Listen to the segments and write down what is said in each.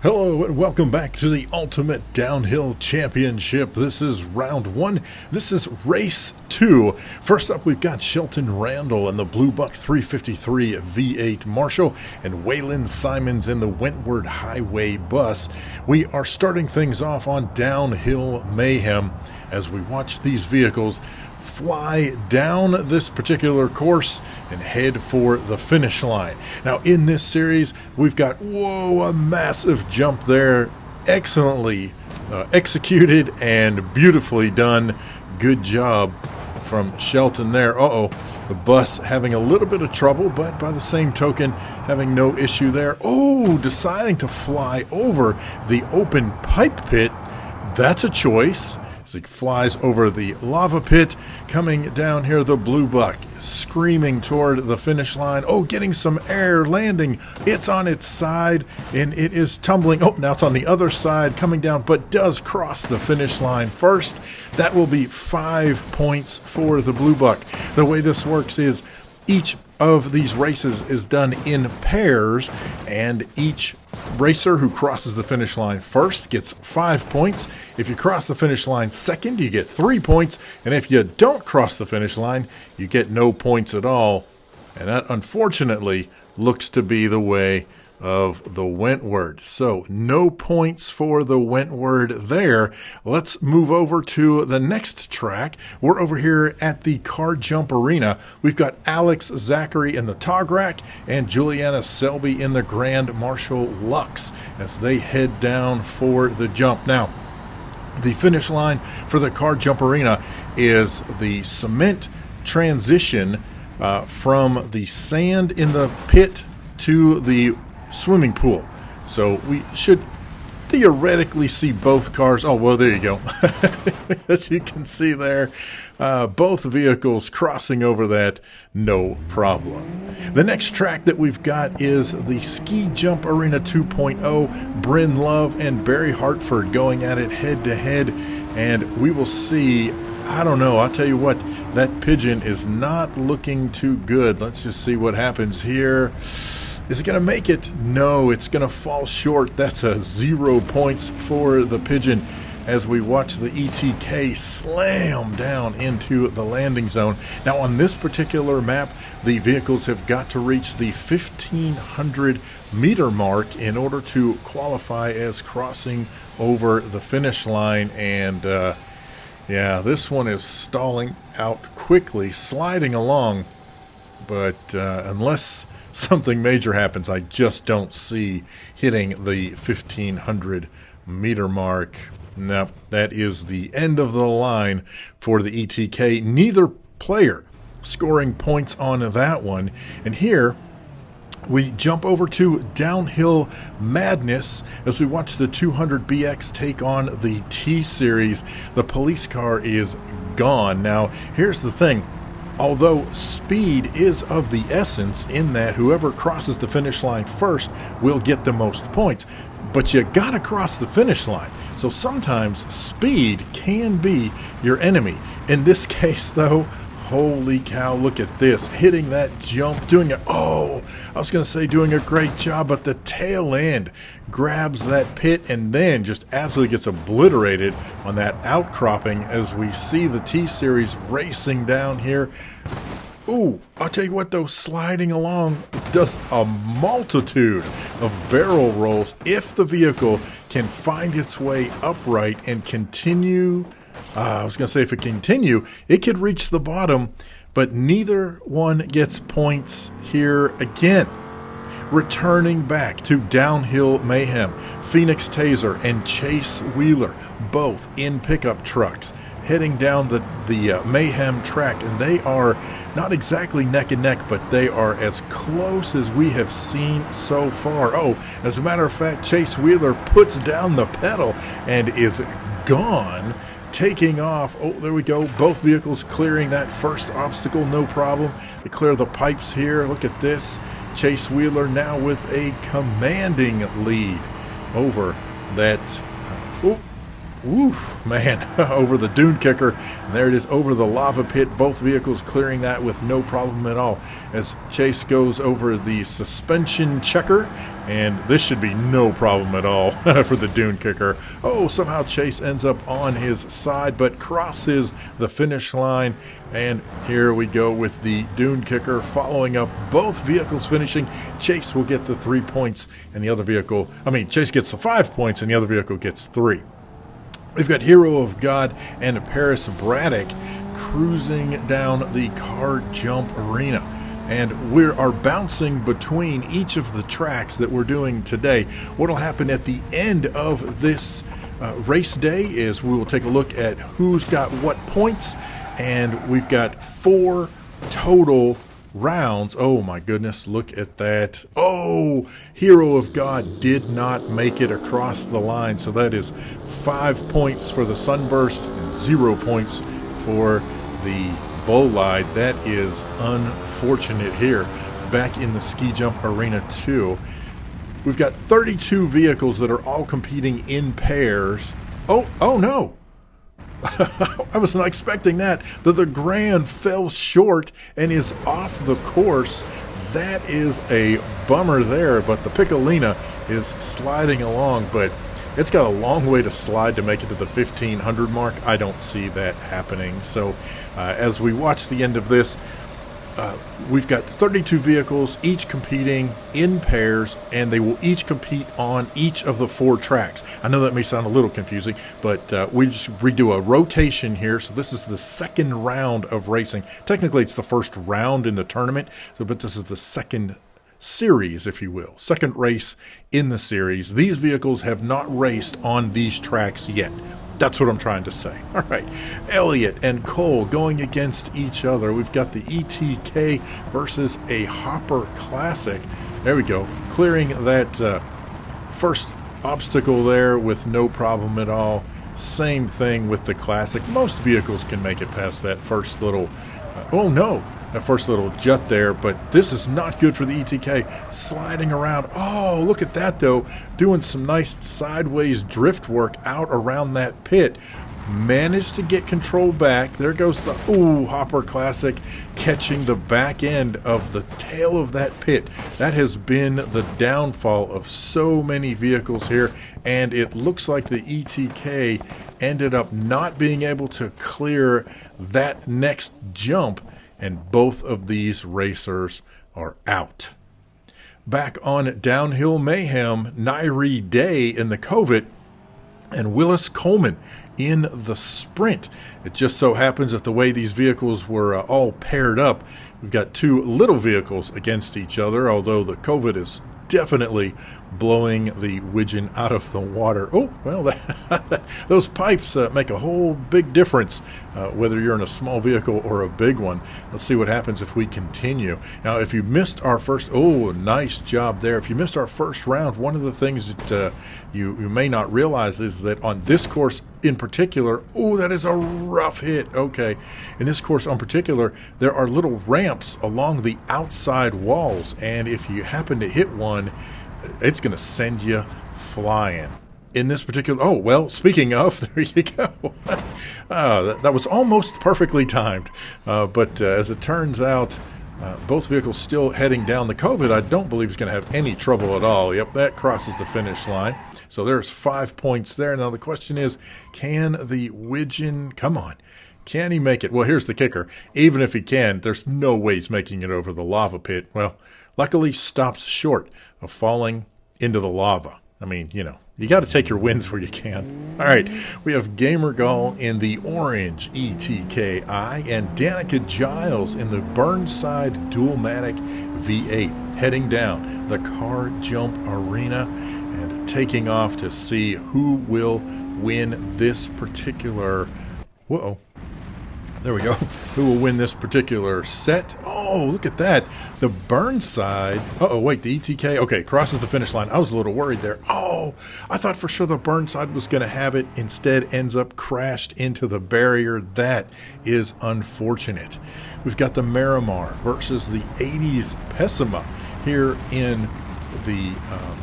Hello and welcome back to the Ultimate Downhill Championship. This is round one. This is race two. First up, we've got Shelton Randall in the BLUEBUCK 353 V8 Marshal and Waylon Simons in the Wentworth Highway Bus. We are starting things off on Downhill Mayhem as we watch these vehicles fly down this particular course and head for the finish line. Now in this series we've got a massive jump there, excellently executed and beautifully done. Good job from Shelton there. The bus having a little bit of trouble, but by the same token having no issue there. Deciding to fly over the open pipe pit. That's a choice. As he flies over the lava pit, coming down here, the BLUEBUCK screaming toward the finish line. Getting some air, landing. It's on its side, and it is tumbling. Now it's on the other side, coming down, but does cross the finish line first. That will be 5 points for the BLUEBUCK. The way this works is each of these races is done in pairs, and each racer who crosses the finish line first gets 5 points. If you cross the finish line second, you get 3 points, and if you don't cross the finish line, you get no points at all. And that, unfortunately, looks to be the way of the Wentworth. So no points for the Wentworth there. Let's move over to the next track. We're over here at the car jump arena. We've got Alex Zachary in the Tograk and Julianna SELBY in the Grand Marshal LUXE as they head down for the jump. Now, the finish line for the car jump arena is the cement transition from the sand in the pit to the swimming pool. So we should theoretically see both cars. There you go. As you can see there, both vehicles crossing over that, no problem. The next track that we've got is the Ski Jump Arena 2.0. Bryn Love and Barry Hartford going at it head to head, and we will see. I don't know. I'll tell you what, that pigeon is not looking too good. Let's just see what happens here. Is it going to make it? No, it's going to fall short. That's a 0 points for the pigeon as we watch the ETK slam down into the landing zone. Now on this particular map, the vehicles have got to reach the 1,500 meter mark in order to qualify as crossing over the finish line. And this one is stalling out quickly, sliding along. But unless something major happens, I just don't see hitting the 1,500 meter mark. No, that is the end of the line for the ETK. Neither player scoring points on that one. And here we jump over to Downhill Madness as we watch the 200BX take on the T-Series. The police car is gone. Now, here's the thing. Although speed is of the essence in that whoever crosses the finish line first will get the most points, but you gotta cross the finish line. So sometimes speed can be your enemy. In this case though, holy cow, look at this. Hitting that jump, doing a great job, but the tail end grabs that pit and then just absolutely gets obliterated on that outcropping as we see the T-Series racing down here. I'll tell you what though, sliding along does a multitude of barrel rolls if the vehicle can find its way upright and continue. If it continue, it could reach the bottom, but neither one gets points here again. Returning back to Downhill Mayhem, Phoenix Taser and Chase Wheeler, both in pickup trucks, heading down the Mayhem track, and they are not exactly neck and neck, but they are as close as we have seen so far. As a matter of fact, Chase Wheeler puts down the pedal and is gone, taking off. There we go. Both vehicles clearing that first obstacle, no problem. They clear the pipes here. Look at this. Chase Wheeler now with a commanding lead over that. Woo, man, over the dune kicker, and there it is over the lava pit. Both vehicles clearing that with no problem at all. As Chase goes over the suspension checker, and this should be no problem at all for the dune kicker. Oh, somehow Chase ends up on his side, but crosses the finish line. And here we go with the dune kicker following up both vehicles finishing. Chase will get the 3 points, and the other vehicle, Chase gets the 5 points, and the other vehicle gets 3. We've got Hero of God and PARRIS BRADDOCK cruising down the car jump arena. And we are bouncing between each of the tracks that we're doing today. What will happen at the end of this race day is we will take a look at who's got what points. And we've got 4 total rounds. Oh my goodness, look at that. Oh, Hero of God did not make it across the line, so that is 5 points for the Sunburst and 0 points for the Bolide. That is unfortunate here. Back in the ski jump arena 2, we've got 32 vehicles that are all competing in pairs. Oh no. I was not expecting that. The Grand fell short and is off the course. That is a bummer there, but the PICCOLINA is sliding along, but it's got a long way to slide to make it to the 1500 mark. I don't see that happening. So as we watch the end of this, we've got 32 vehicles, each competing in pairs, and they will each compete on each of the 4 tracks. I know that may sound a little confusing, but we just redo a rotation here. So this is the second round of racing. Technically, it's the first round in the tournament, but this is the second series, if you will. Second race in the series. These vehicles have not raced on these tracks yet. That's what I'm trying to say. All right, Elliott and Cole going against each other. We've got the ETK versus a Hopper Classic. There we go, clearing that first obstacle there with no problem at all. Same thing with the Classic. Most vehicles can make it past that first little, that first little jut there, but this is not good for the ETK. Sliding around. Oh, look at that, though. Doing some nice sideways drift work out around that pit. Managed to get control back. There goes the Hopper Classic, catching the back end of the tail of that pit. That has been the downfall of so many vehicles here, and it looks like the ETK ended up not being able to clear that next jump, and both of these racers are out. Back on Downhill Mayhem, Nairi Day in the Covet and Willis Coleman in the Sprint. It just so happens that the way these vehicles were all paired up, we've got 2 little vehicles against each other, although the Covet is definitely blowing the Widgeon out of the water. Oh, well, those pipes make a whole big difference, whether you're in a small vehicle or a big one. Let's see what happens if we continue. Now, if you missed our first, nice job there. If you missed our first round, one of the things that you may not realize is that on this course in particular, that is a rough hit. Okay, in this course in particular, there are little ramps along the outside walls, and if you happen to hit one, it's going to send you flying. In this particular, speaking of, there you go. That was almost perfectly timed. But as it turns out, both vehicles still heading down. The Covet, I don't believe, is going to have any trouble at all. Yep, that crosses the finish line. So there's 5 points there. Now the question is, can the Widgeon, come on, can he make it? Well, here's the kicker. Even if he can, there's no way he's making it over the lava pit. Well, luckily stops short of falling into the lava. You got to take your wins where you can. All right, we have GamerGull in the orange ETKI and Danica Giles in the Burnside Dualmatic V8 heading down the car jump arena and taking off to see who will win this particular... There we go. Who will win this particular set? Oh, look at that. The Burnside. The ETK. Okay, crosses the finish line. I was a little worried there. Oh, I thought for sure the Burnside was going to have it. Instead, ends up crashed into the barrier. That is unfortunate. We've got the Miramar versus the 80s Pessima here in the,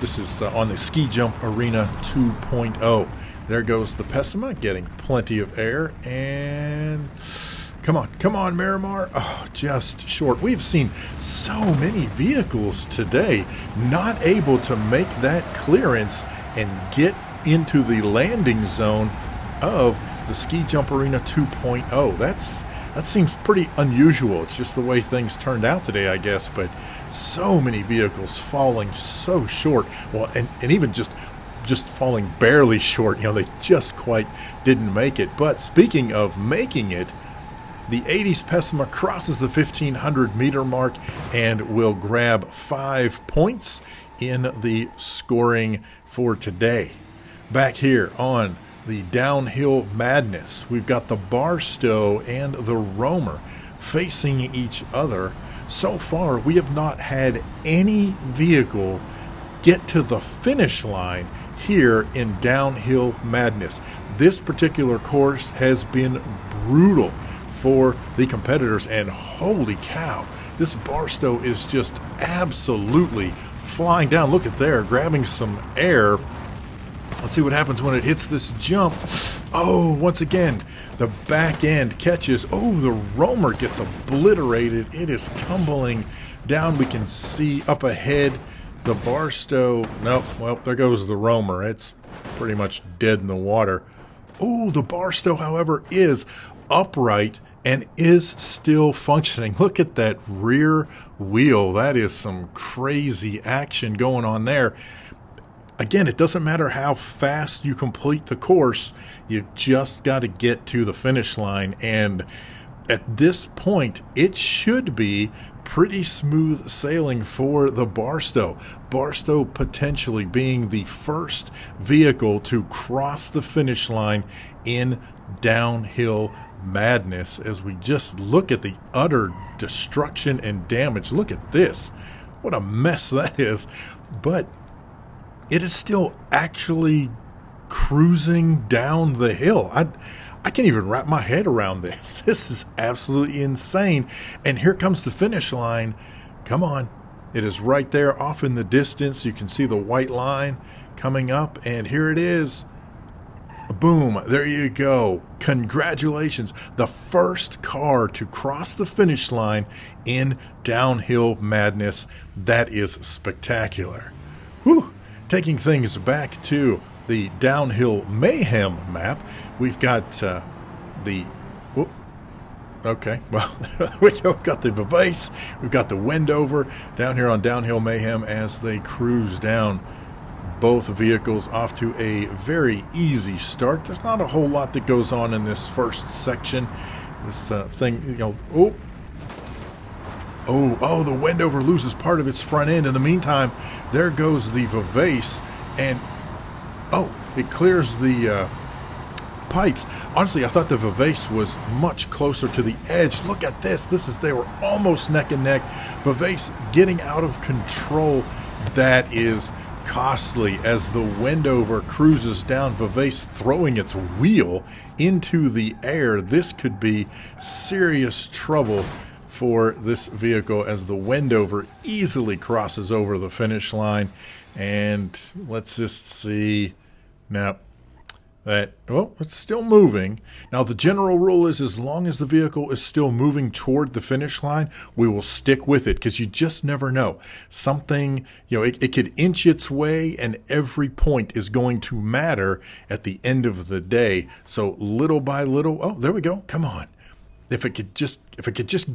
this is on the Ski Jump Arena 2.0. There goes the Pessima, getting plenty of air, and come on, Miramar. Oh, just short. We've seen so many vehicles today not able to make that clearance and get into the landing zone of the Ski Jump Arena 2.0. That seems pretty unusual. It's just the way things turned out today, I guess, but so many vehicles falling so short. Well, and even just falling barely short. You know, they just quite didn't make it. But speaking of making it, the 80s Pessima crosses the 1,500 meter mark and will grab 5 points in the scoring for today. Back here on the Downhill Madness, we've got the Barstow and the Roamer facing each other. So far, we have not had any vehicle get to the finish line here in Downhill Madness. This particular course has been brutal for the competitors, and holy cow, this Barstow is just absolutely flying down. Look at there, grabbing some air. Let's see what happens when it hits this jump. Oh, once again, the back end catches. Oh, the Roamer gets obliterated. It is tumbling down. We can see up ahead the Barstow. Nope, well, there goes the Roamer. It's pretty much dead in the water. Oh, the Barstow, however, is upright and is still functioning. Look at that rear wheel. That is some crazy action going on there. Again, it doesn't matter how fast you complete the course, you just got to get to the finish line. And at this point, it should be pretty smooth sailing for the Barstow. Barstow potentially being the first vehicle to cross the finish line in Downhill Madness, as we just look at the utter destruction and damage. Look at this. What a mess that is. But it is still actually cruising down the hill. I can't even wrap my head around this. This is absolutely insane. And here comes the finish line. Come on. It is right there off in the distance. You can see the white line coming up, and here it is. Boom, there you go. Congratulations. The first car to cross the finish line in Downhill Madness. That is spectacular. Whew. Taking things back to the Downhill Mayhem map, we've got okay, well, we've got the Vivace, we've got the Wendover down here on Downhill Mayhem as they cruise down. Both vehicles off to a very easy start. There's not a whole lot that goes on in this first section. This thing, you know, oh, the Wendover loses part of its front end. In the meantime, there goes the Vivace, and oh, it clears the pipes. Honestly, I thought the Vivace was much closer to the edge. Look at this. They were almost neck and neck. Vivace getting out of control. That is costly as the Wendover cruises down. Vivace throwing its wheel into the air. This could be serious trouble for this vehicle as the Wendover easily crosses over the finish line. And let's just see. Now that, well, it's still moving. Now the general rule is, as long as the vehicle is still moving toward the finish line, we will stick with it, because you just never know. Something, you know, it could inch its way, and every point is going to matter at the end of the day. So little by little, oh, there we go. Come on. If it could just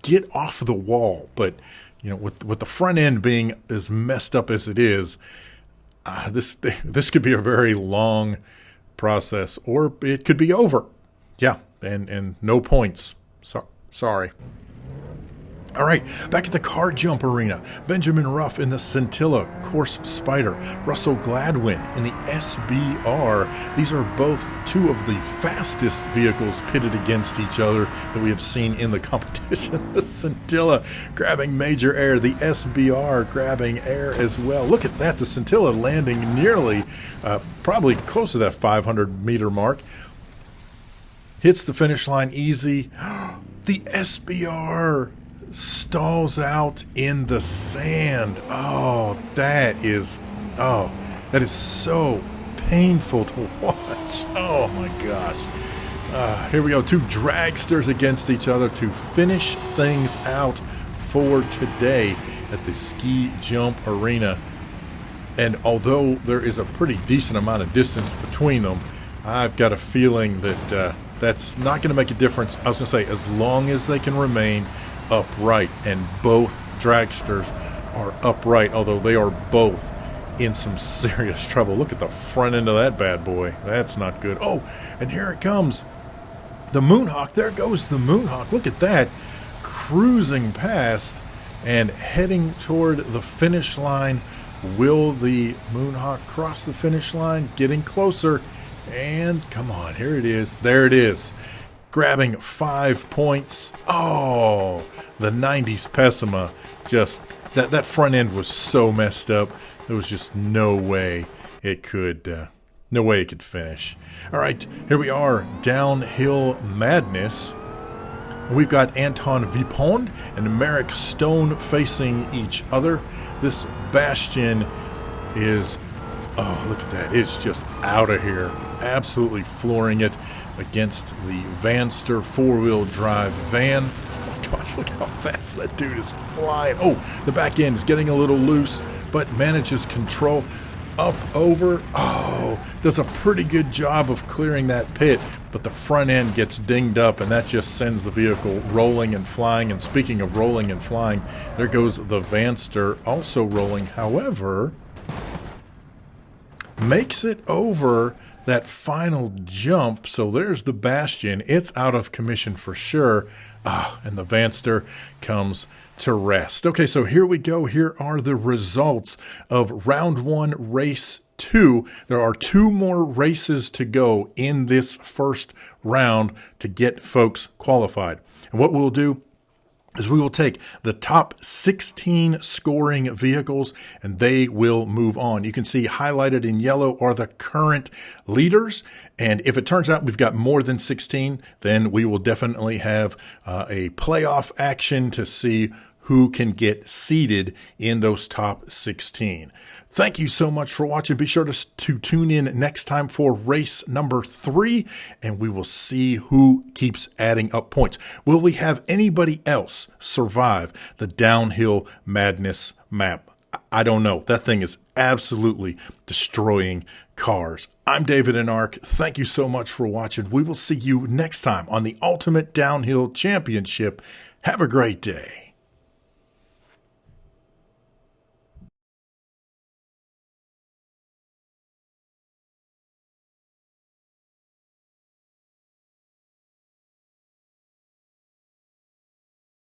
get off the wall. But, you know, with the front end being as messed up as it is, this could be a very long process, or it could be over. Yeah, and no points. So, sorry. All right, back at the car jump arena, Benjamin Ruff in the Scintilla Course Spider, Russell Gladwin in the SBR. These are both two of the fastest vehicles pitted against each other that we have seen in the competition. The Scintilla grabbing major air, the SBR grabbing air as well. Look at that, the Scintilla landing nearly, probably close to that 500-meter mark. Hits the finish line easy. The SBR stalls out in the sand. Oh, that is so painful to watch. Oh my gosh. Here we go. Two dragsters against each other to finish things out for today at the ski jump arena. And although there is a pretty decent amount of distance between them, I've got a feeling that that's not going to make a difference. I was going to say, as long as they can remain upright, and both dragsters are upright, although they are both in some serious trouble. Look at the front end of that bad boy. That's not good. Oh, and here it comes. The Moonhawk. There goes the Moonhawk. Look at that. Cruising past and heading toward the finish line. Will the Moonhawk cross the finish line? Getting closer. And come on, here it is. There it is. Grabbing 5 points. Oh, the 90s Pessima. Just that front end was so messed up. There was just no way it could finish. All right, here we are, Downhill Madness. We've got Anton Vipond and Merrick Stone facing each other. This Bastion is, oh, look at that. It's just out of here. Absolutely flooring it against the Vanster four-wheel drive van. Oh my gosh, look how fast that dude is flying. Oh, the back end is getting a little loose, but manages control. Up over. Oh, does a pretty good job of clearing that pit, but the front end gets dinged up, and that just sends the vehicle rolling and flying. And speaking of rolling and flying, there goes the Vanster also rolling. However, makes it over that final jump. So there's the Bastion. It's out of commission for sure. And the Vanster comes to rest. Okay, so here we go. Here are the results of round one, race 2. There are 2 more races to go in this first round to get folks qualified. And what we'll do is we will take the top 16 scoring vehicles and they will move on. You can see highlighted in yellow are the current leaders. And if it turns out we've got more than 16, then we will definitely have a playoff action to see who can get seeded in those top 16. Thank you so much for watching. Be sure to tune in next time for race number 3, and we will see who keeps adding up points. Will we have anybody else survive the Downhill Madness map? I don't know. That thing is absolutely destroying cars. I'm davidinark. Thank you so much for watching. We will see you next time on the Ultimate Downhill Championship. Have a great day.